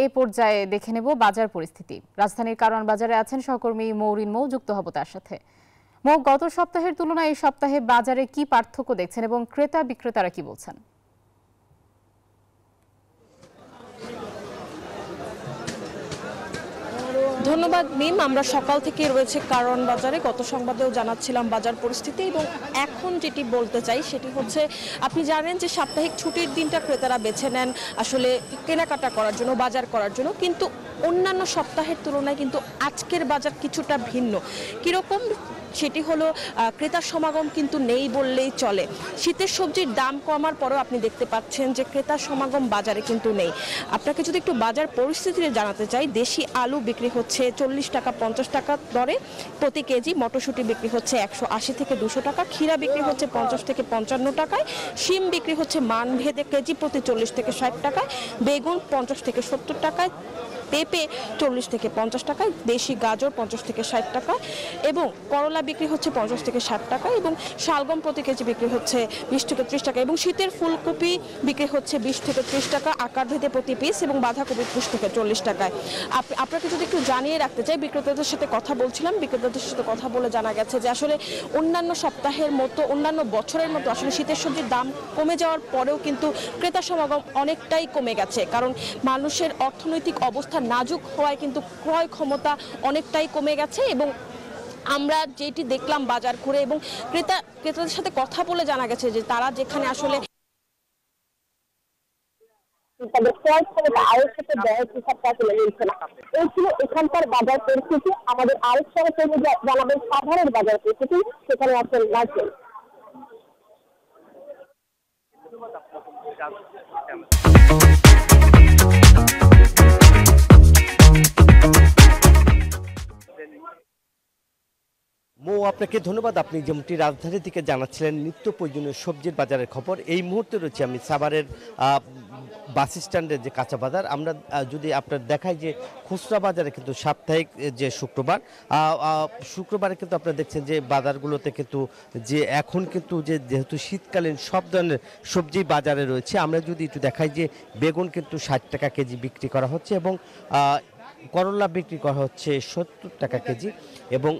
এই পর্যায়ে দেখে নেব বাজার পরিস্থিতি। রাজধানীর কারওয়ান বাজারে আছেন সহকর্মী মৌরিন মৌ, যুক্ত হব তার সাথে। মৌ, গত সপ্তাহের তুলনায় এই সপ্তাহে বাজারে কি পার্থক্য দেখছেন এবং ক্রেতা বিক্রেতারা কি বলছেন? ধন্যবাদ মিম। আমরা সকাল থেকে রয়েছে কারওয়ান বাজারে। গত সংবাদেও জানাচ্ছিলাম বাজার পরিস্থিতি, এবং এখন যেটি বলতে চাই সেটি হচ্ছে, আপনি জানেন যে সাপ্তাহিক ছুটির দিনটা ক্রেতারা বেছে নেন আসলে কেনাকাটা করার জন্য, বাজার করার জন্য, কিন্তু অন্যান্য সপ্তাহের তুলনায় কিন্তু আজকের বাজার কিছুটা ভিন্ন। কীরকম সেটি হলো, ক্রেতার সমাগম কিন্তু নেই বললেই চলে। শীতের সবজির দাম কমার পরেও আপনি দেখতে পাচ্ছেন যে ক্রেতার সমাগম বাজারে কিন্তু নেই। আপনাকে যদি একটু বাজার পরিস্থিতি জানাতে চাই, দেশি আলু বিক্রি হচ্ছে 40 টাকা 50 টাকা দরে প্রতি কেজি, মটরশুঁটি বিক্রি হচ্ছে 180 থেকে 200 টাকা, ক্ষীরা বিক্রি হচ্ছে 50 থেকে 55 টাকায়, শিম বিক্রি হচ্ছে মানভেদে কেজি প্রতি 40 থেকে 60 টাকায়, বেগুন 50 থেকে 70 টাকায়, পেঁপে 40 থেকে 50 টাকায়, দেশি গাজর 50 থেকে 60 টাকা, এবং করলা বিক্রি হচ্ছে 50 থেকে 60 টাকা, এবং শালগম প্রতি কেজি বিক্রি হচ্ছে 20 থেকে 30 টাকা, এবং শীতের ফুলকপি বিক্রি হচ্ছে 20 থেকে 30 টাকা আকার ভেদে প্রতি পিস, এবং বাঁধাকপি 20 থেকে 40 টাকায়। আপনাকে যদি একটু জানিয়ে রাখতে চাই, বিক্রেতাদের সাথে কথা বলছিলাম, বিক্রেতাদের সাথে কথা বলে জানা গেছে যে আসলে অন্যান্য সপ্তাহের মতো, অন্যান্য বছরের মতো আসলে শীতের সবজির দাম কমে যাওয়ার পরেও কিন্তু ক্রেতা সমাগম অনেকটাই কমে গেছে, কারণ মানুষের অর্থনৈতিক অবস্থা নাজুক হওয়ায় কিন্তু ক্রয় ক্ষমতা অনেকটাই কমে গেছে। এবং আমরা যেটি দেখলাম বাজার ঘুরে এবং ক্রেতাদের সাথে কথা বলে জানা গেছে যে তারা যেখানে আসলে তাদের ক্রয় ক্ষমতা আয়ের সাথে ব্যয়ের হিসাবটা আসলে মিলছে না। এই ছিল এখানকার বাজার পরিস্থিতি। আমাদের আরেক সহকর্মী জানাবেন সাভারের বাজার পরিস্থিতি, সেখানে আছেন নাজমুল। মৌ, আপনাকে ধন্যবাদ। আপনি যেমনটি রাজধানী থেকে জানাচ্ছিলেন নিত্য প্রয়োজনীয় সবজির বাজারের খবর, এই মুহূর্তে রয়েছে আমি সাভারের বাস স্ট্যান্ডের যে কাঁচা বাজার। আমরা যদি আপনার দেখাই যে খুচরা বাজারে কিন্তু সাপ্তাহিক যে শুক্রবারে কিন্তু আপনারা দেখছেন যে বাজারগুলোতে কিন্তু যে এখন কিন্তু যেহেতু শীতকালীন সব ধরনের সবজি বাজারে রয়েছে। আমরা যদি একটু দেখাই যে বেগুন কিন্তু 60 টাকা কেজি বিক্রি করা হচ্ছে, এবং করলা বিক্রি করা হচ্ছে 70 টাকা কেজি, এবং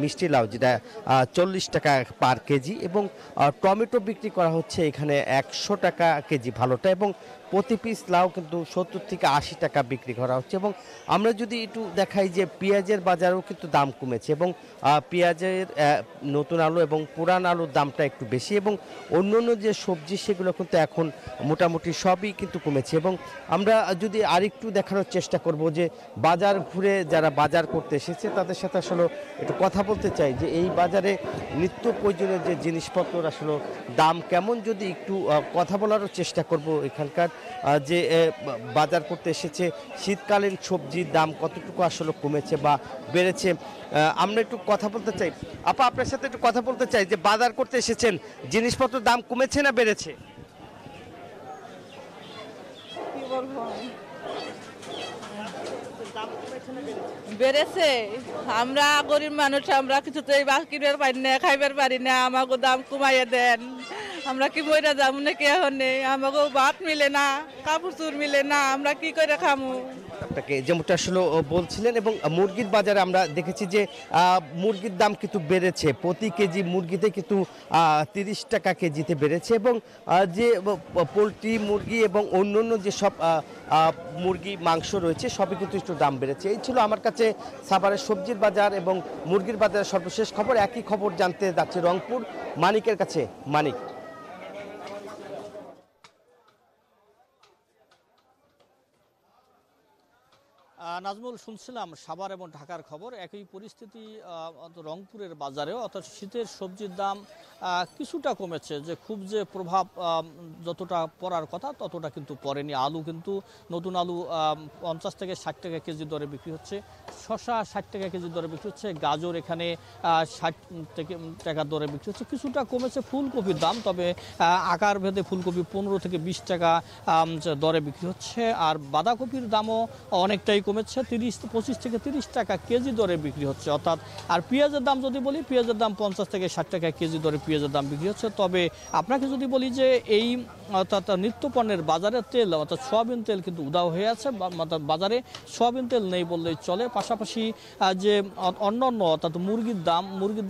মিষ্টি লাউ যেটা 40 টাকা পার কেজি, এবং টমেটো বিক্রি করা হচ্ছে এখানে 100 টাকা কেজি ভালোটা, এবং প্রতি পিস লাউ কিন্তু 70 থেকে 80 টাকা বিক্রি করা হচ্ছে। এবং আমরা যদি একটু দেখাই যে পেঁয়াজের বাজারেও কিন্তু দাম কমেছে, এবং পেঁয়াজের নতুন আলু এবং পুরান আলুর দামটা একটু বেশি, এবং অন্যান্য যে সবজি সেগুলো কিন্তু এখন মোটামুটি সবই কিন্তু কমেছে। এবং আমরা যদি আরেকটু দেখানোর চেষ্টা করব যে বাজার ঘুরে যারা বাজার করতে এসেছে তাদের সাথে আসলে একটু কথা বলতে চাই যে এই বাজারে নিত্য প্রয়োজনীয় যে জিনিসপত্র আসলে দাম কেমন, যদি একটু কথা বলারও চেষ্টা করব। এখানকার যে বাজার করতে এসেছে শীতকালীন সবজির দাম কতটুকু আসলে কমেছে বা বেড়েছে, আমরা একটু কথা বলতে চাই। আপা, আপনার সাথে একটু কথা বলতে চাই যে বাজার করতে এসেছেন, জিনিসপত্রের দাম কমেছে না বেড়েছে? কি বলবো, বেড়েছে। আমরা গরিব মানুষ, আমরা কিছুতেই কিনবার পারি না, খাইবার পারি না, আমাকে দাম কমাইয়া দেন। আমরা কি বইরা যাবো নাকি এখন? আমাকে ভাত মিলে না, কাপড় চুর মিলে না, আমরা কি করে খামু? আপনাকে যেমনটা আসলে বলছিলেন। এবং মুরগির বাজারে আমরা দেখেছি যে মুরগির দাম কিন্তু বেড়েছে, প্রতি কেজি মুরগিতে কিন্তু 30 টাকা কেজিতে বেড়েছে, এবং যে পোলট্রি মুরগি এবং অন্যান্য যে সব মুরগি মাংস রয়েছে সবই কিন্তু একটু দাম বেড়েছে। এই ছিল আমার কাছে সাভারের সবজির বাজার এবং মুরগির বাজারের সর্বশেষ খবর। একই খবর জানতে যাচ্ছে রংপুর মানিকের কাছে। মানিক। নাজমুল, শুনছিলাম সাভার এবং ঢাকার খবর, একই পরিস্থিতি রংপুরের বাজারেও, অর্থাৎ শীতের সবজির দাম কিছুটা কমেছে, যে খুব যে প্রভাব যতটা পড়ার কথা ততটা কিন্তু পড়েনি। আলু কিন্তু নতুন আলু 50 থেকে 60 টাকা কেজি দরে বিক্রি হচ্ছে, শসা 60 টাকা কেজি দরে বিক্রি হচ্ছে, গাজর এখানে 60 টাকা দরে বিক্রি হচ্ছে। কিছুটা কমেছে ফুলকপির দাম, তবে আকার ভেদে ফুলকপি 15 থেকে 20 টাকা দরে বিক্রি হচ্ছে, আর বাঁধাকপির দামও অনেকটাই কমেছে, 25 থেকে 30 টাকা কেজি দরে বিক্রি হচ্ছে অর্থাৎ। আর পেঁয়াজের দাম যদি বলি, পেঁয়াজের দাম 50 থেকে 60 টাকা কেজি দরে পেঁয়াজের দাম বিক্রি হচ্ছে। তবে আপনাকে যদি বলি যে এই অর্থাৎ নিত্য পণ্যের বাজারে তেল অর্থাৎ সোয়াবিন তেল কিন্তু উধাও হয়ে আছে, বাজারে সোয়াবিন তেল নেই বললেই চলে। পাশাপাশি যে অন্যান্য অর্থাৎ মুরগির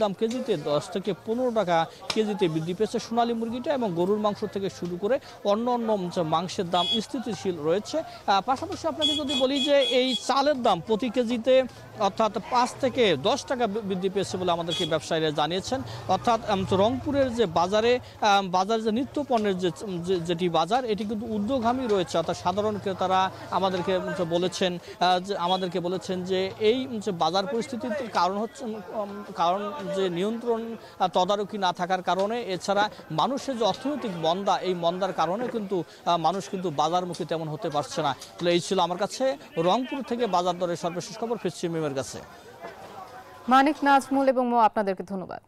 দাম কেজিতে 10 থেকে 15 টাকা কেজিতে বৃদ্ধি পেয়েছে সোনালী মুরগিটা, এবং গরুর মাংস থেকে শুরু করে অন্য মাংসের দাম স্থিতিশীল রয়েছে। পাশাপাশি আপনাকে যদি বলি যে এই চালের দাম প্রতি কেজিতে অর্থাৎ 5 থেকে 10 টাকা বৃদ্ধি পেয়েছে বলে আমাদেরকে ব্যবসায়ীরা জানিয়েছেন। অর্থাৎ রংপুরের যে বাজারে যে নিত্য পণ্যের যেটি বাজার, এটি কিন্তু উদ্যোগগামী রয়েছে। অর্থাৎ সাধারণ ক্রেতারা আমাদেরকে বলেছেন যে এই বাজার পরিস্থিতির কারণ যে নিয়ন্ত্রণ তদারকি না থাকার কারণে, এছাড়া মানুষের যে অর্থনৈতিক মন্দা, এই মন্দার কারণে কিন্তু মানুষ কিন্তু বাজারমুখী তেমন হতে পারছে না। তাহলে এই ছিল আমার কাছে রংপুর থেকে বাজার দরের সর্বশেষ খবর। ফিরছি মিমের কাছে। মানিক, নাজমুল এবং মো আপনাদেরকে ধন্যবাদ।